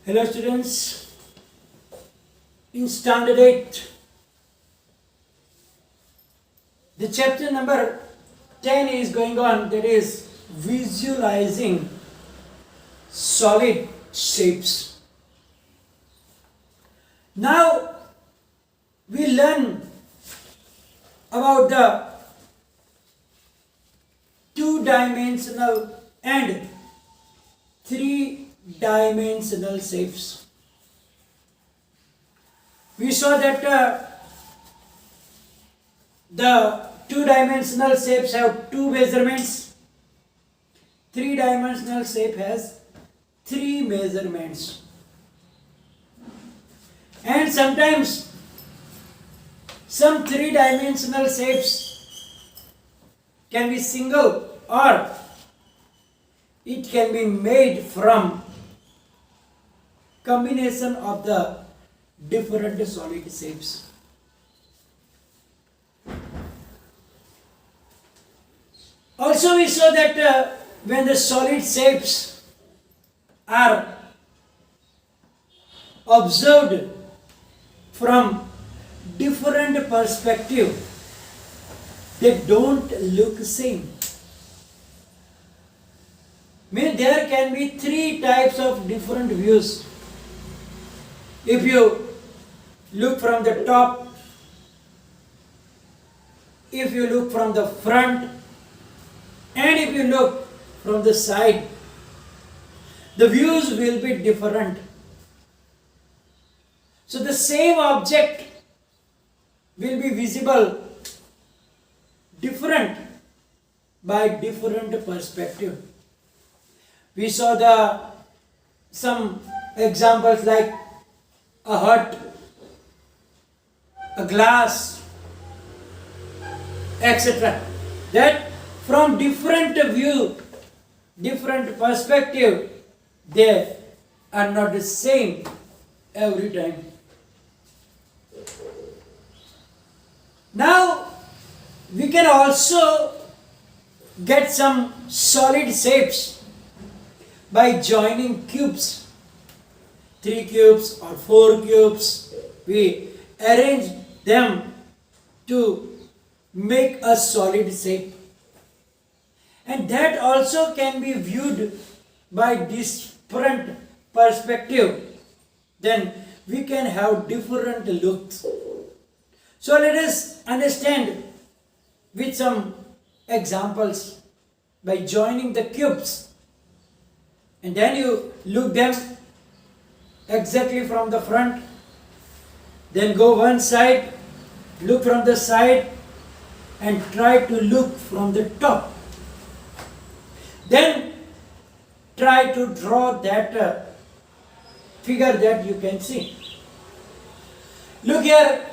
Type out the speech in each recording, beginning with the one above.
Hello students, in standard 8, the chapter number 10 is going on, that is visualizing solid shapes. Now we learn about the two-dimensional and three-dimensional shapes. We saw that the two-dimensional shapes have two measurements. Three-dimensional shape has three measurements. And sometimes some three-dimensional shapes can be single or it can be made from combination of the different solid shapes. Also we saw that when the solid shapes are observed from different perspective, they don't look same. Means there can be three types of different views. If you look from the top, if you look from the front, and if you look from the side, the views will be different. So the same object will be visible different by different perspective. We saw some examples like a hut, a glass, etc. That from different view, different perspective, they are not the same every time. Now we can also get some solid shapes by joining cubes. 3 cubes or 4 cubes, we arrange them to make a solid shape. And that also can be viewed by different perspective. Then we can have different looks. So let us understand with some examples by joining the cubes. And then you look them exactly from the front. Then go one side, look from the side and try to look from the top. Then try to draw that figure that you can see. Look here,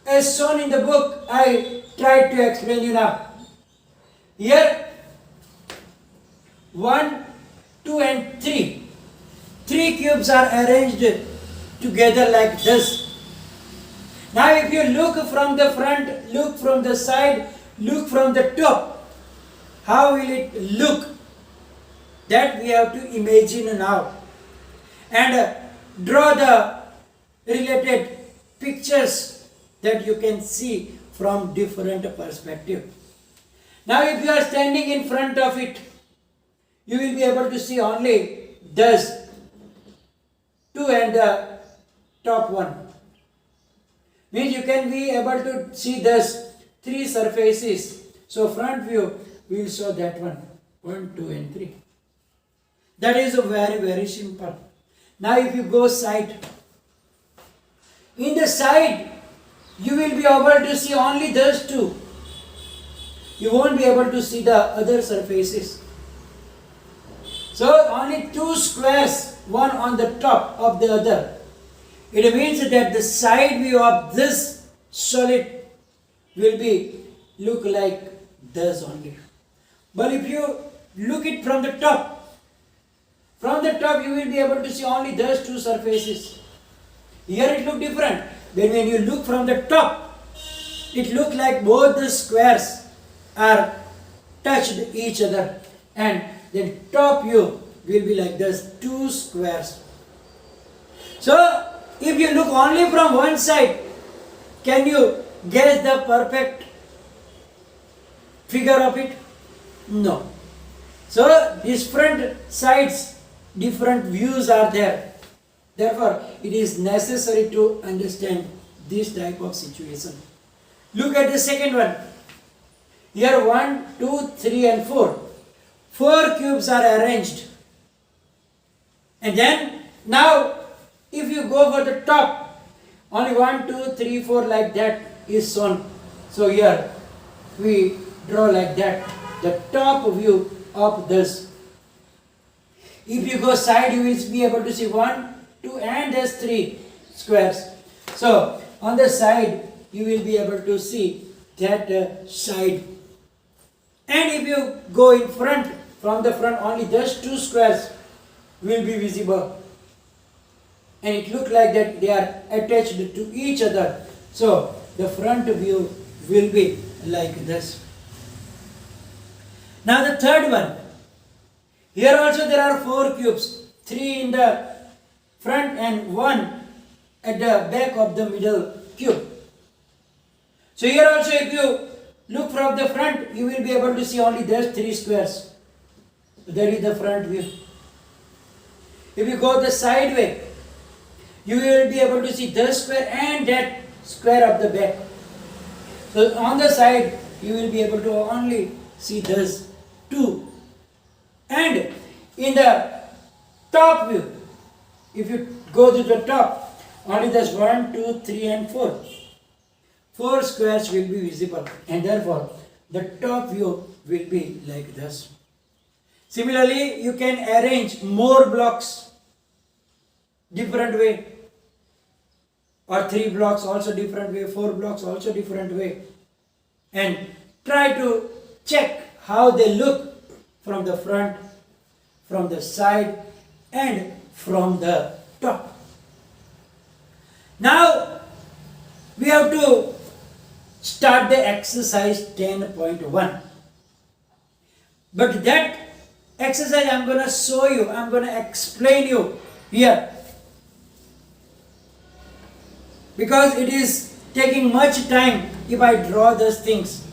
as shown in the book, I tried to explain you now. Here, 1, 2 and 3. 3 cubes are arranged together like this. Now if you look from the front, look from the side, look from the top, how will it look? That we have to imagine now. And draw the related pictures that you can see from different perspective. Now if you are standing in front of it, you will be able to see only this 2 and the top one. Means you can be able to see this 3 surfaces. So front view, we will show that one. 1, 2 and 3. That is very simple. Now if you go side, in the side you will be able to see only those 2. You won't be able to see the other surfaces. So only 2 squares, one on the top of the other. It means that the side view of this solid will be look like this only. But if you look it from the top you will be able to see only those 2 surfaces. Here it look different. Then when you look from the top, it look like both the squares are touched each other, and then top view will be like this, 2 squares. So, if you look only from one side, can you guess the perfect figure of it? No. So, different sides, different views are there. Therefore, it is necessary to understand this type of situation. Look at the second one. Here 1, 2, 3 and 4. 4 cubes are arranged. And then, now, if you go for the top, only 1, 2, 3, 4 like that is shown. So here, we draw like that. The top view of this. If you go side, you will be able to see 1, 2 and there's 3 squares. So, on the side, you will be able to see that side. And if you go in front, from the front, only just 2 squares will be visible. And it looks like that they are attached to each other. So, the front view will be like this. Now the third one. Here also there are 4 cubes. 3 in the front and 1 at the back of the middle cube. So here also if you look from the front, you will be able to see only those 3 squares. So that is the front view. If you go the side way, you will be able to see this square and that square of the back. So on the side, you will be able to only see this 2. And in the top view, if you go to the top, only this 1, 2, 3 and 4. 4 squares will be visible, and therefore the top view will be like this. Similarly, you can arrange more blocks different way, or 3 blocks also different way, 4 blocks also different way, and try to check how they look from the front, from the side and from the top. Now we have to start the exercise 10.1. But that exercise I am going to show you, I am going to explain you here. Because it is taking much time if I draw those things.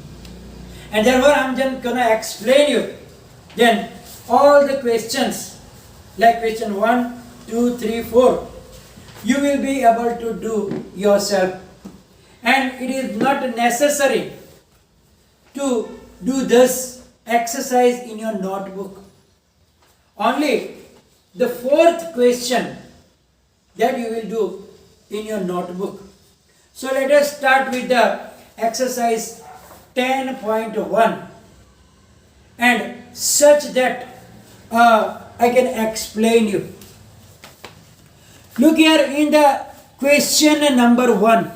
And therefore I am just going to explain you. Then all the questions, like question 1, 2, 3, 4, you will be able to do yourself. And it is not necessary to do this exercise in your notebook. Only the 4th question that you will do in your notebook. So let us start with the exercise 10.1 and such that I can explain you. Look here in the question number 1.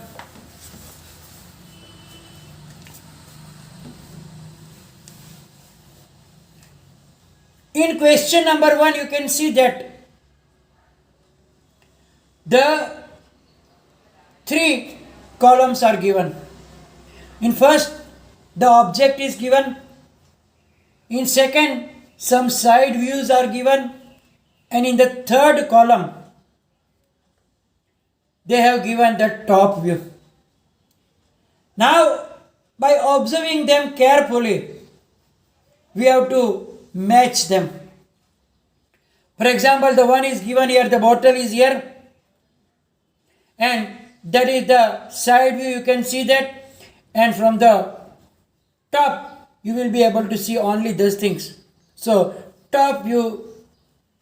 In question number 1, you can see that the 3 columns are given. In first, the object is given. In second, some side views are given. And in the third column, they have given the top view. Now, by observing them carefully, we have to match them. For example, the one is given here, the bottle is here, and that is the side view, you can see that, and from the top you will be able to see only those things. So top view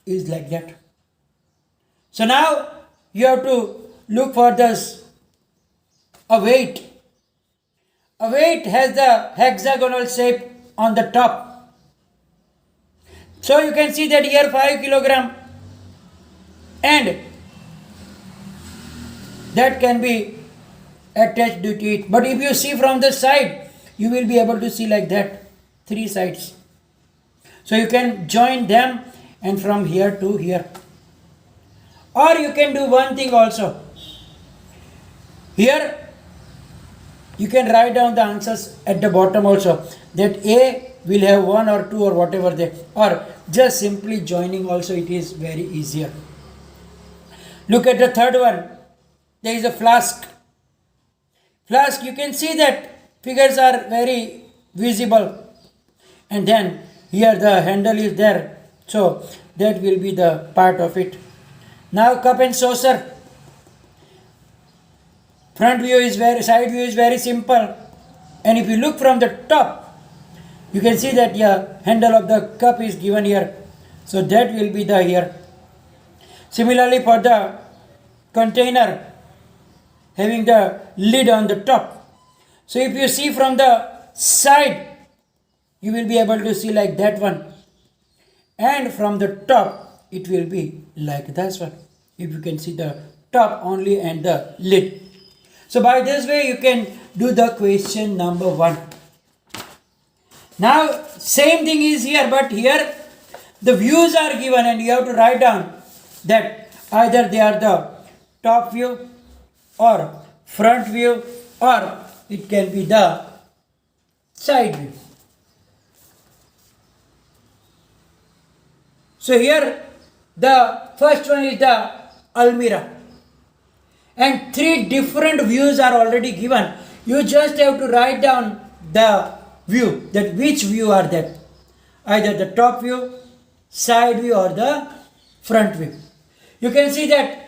is like that. So now you have to look for this a weight. A weight has the hexagonal shape on the top. So you can see that here 5 kilogram, and that can be attached to it. But if you see from the side, you will be able to see like that, 3 sides. So you can join them and from here to here. Or you can do one thing also. Here you can write down the answers at the bottom also, that A will have 1 or 2 or whatever they, or just simply joining also, it is very easier. Look at the third one. There is a flask. Flask, you can see that figures are very visible. And then here the handle is there. So that will be the part of it. Now cup and saucer. Front view is side view is very simple. And if you look from the top, you can see that the handle of the cup is given here. So that will be the here. Similarly for the container, having the lid on the top. So if you see from the side, you will be able to see like that one. And from the top, it will be like this one. If you can see the top only and the lid. So by this way, you can do the question number 1. Now, same thing is here, but here the views are given and you have to write down that either they are the top view or front view or it can be the side view. So here the first one is the almirah. And 3 different views are already given. You just have to write down the view, that which view are that. Either the top view, side view or the front view. You can see that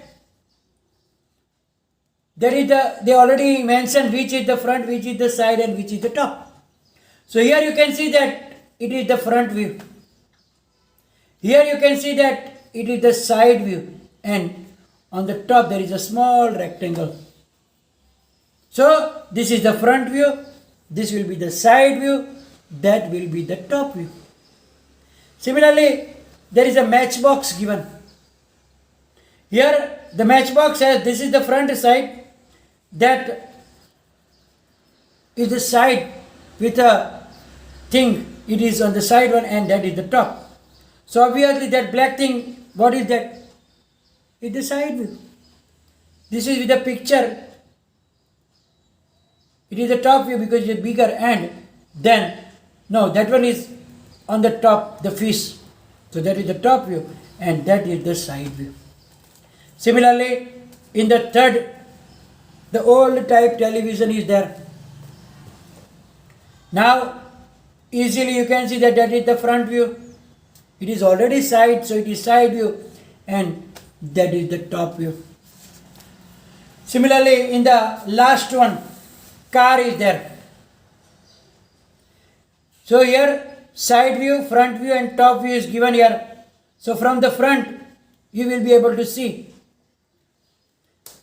they already mentioned which is the front, which is the side and which is the top. So here you can see that it is the front view. Here you can see that it is the side view and on the top there is a small rectangle. So this is the front view, this will be the side view, that will be the top view. Similarly, there is a matchbox given. Here the matchbox says this is the front side, that is the side with a thing, it is on the side one and that is the top. So obviously that black thing, what is that? It's the side view. This is with the picture. It is the top view because it is bigger and then, no, that one is on the top, the fish. So that is the top view and that is the side view. Similarly, in the third, the old type television is there. Now, easily you can see that that is the front view. It is already side, so it is side view and that is the top view. Similarly, in the last one, car is there. So here, side view, front view and top view is given here. So from the front, you will be able to see.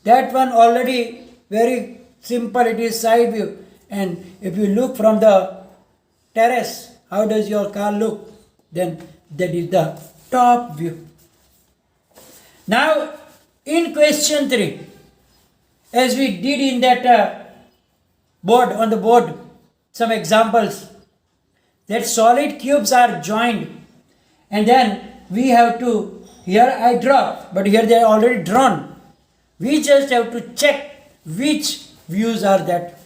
That one already very simple, it is side view. And if you look from the terrace, how does your car look? Then that is the top view. Now, in question 3, as we did in that on the board, some examples, that solid cubes are joined and then we have to, here I draw, but here they are already drawn. We just have to check which views are that.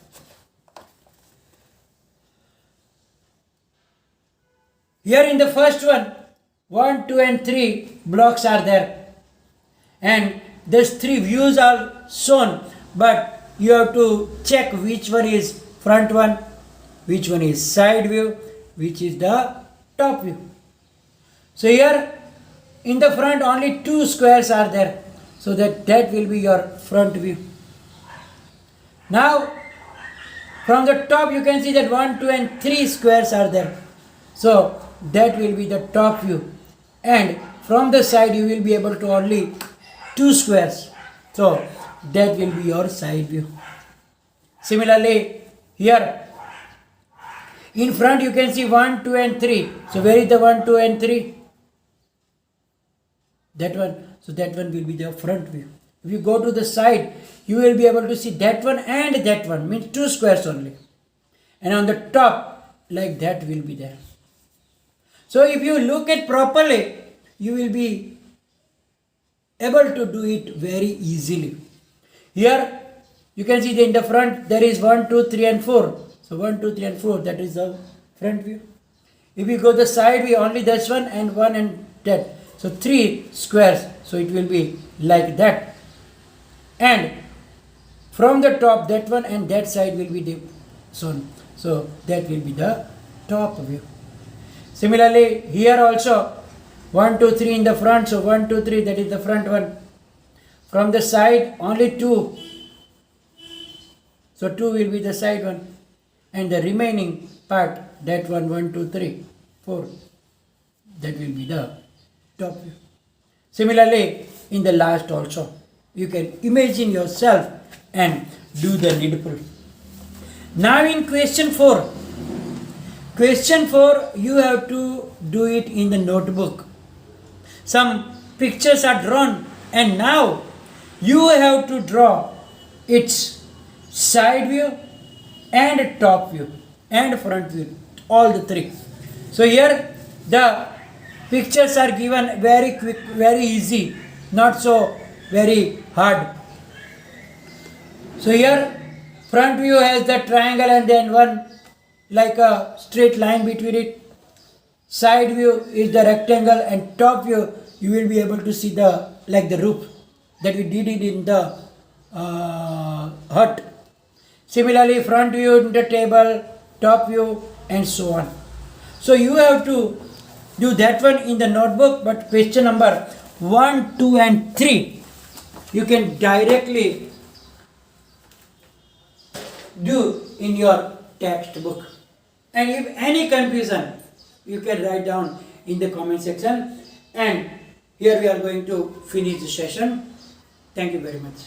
Here in the first one, 1, 2 and 3 blocks are there. And these 3 views are shown, but you have to check which one is front one, which one is side view, which is the top view. So here in the front only 2 squares are there, so that will be your front view. Now from the top you can see that 1, 2 and 3 squares are there, so that will be the top view. And from the side you will be able to only 2 squares, so that will be your side view. Similarly, here in front you can see 1, 2 and 3. So where is the 1, 2 and 3? That one. So that one will be the front view. If you go to the side, you will be able to see that one and that one, means 2 squares only. And on the top, like that will be there. So if you look at properly, you will be able to do it very easily. Here you can see that in the front there is 1, 2, 3 and 4. So 1, 2, 3 and 4, that is the front view. If you go the side view, only this one and that. So 3 squares, so it will be like that. and from the top, that one and that side will be shown. So that will be the top view. Similarly, here also 1, 2, 3 in the front. So 1, 2, 3, that is the front one. From the side, only 2. So 2 will be the side one. And the remaining part, that one, 1, 2, 3, 4. That will be the top view. Similarly, in the last also, you can imagine yourself and do the needful. Now in question 4. Question 4, you have to do it in the notebook. Some pictures are drawn and now you have to draw its side view and top view and front view, all the 3. So here the pictures are given very quick, very easy, not so very hard. So here front view has the triangle and then one like a straight line between it. Side view is the rectangle and top view you will be able to see the like the roof that we did it in the hut. Similarly, front view in the table, top view and so on. So you have to do that one in the notebook, but question number 1, 2 and 3 you can directly do in your textbook. And if any confusion, you can write down in the comment section. And here we are going to finish the session. Thank you very much.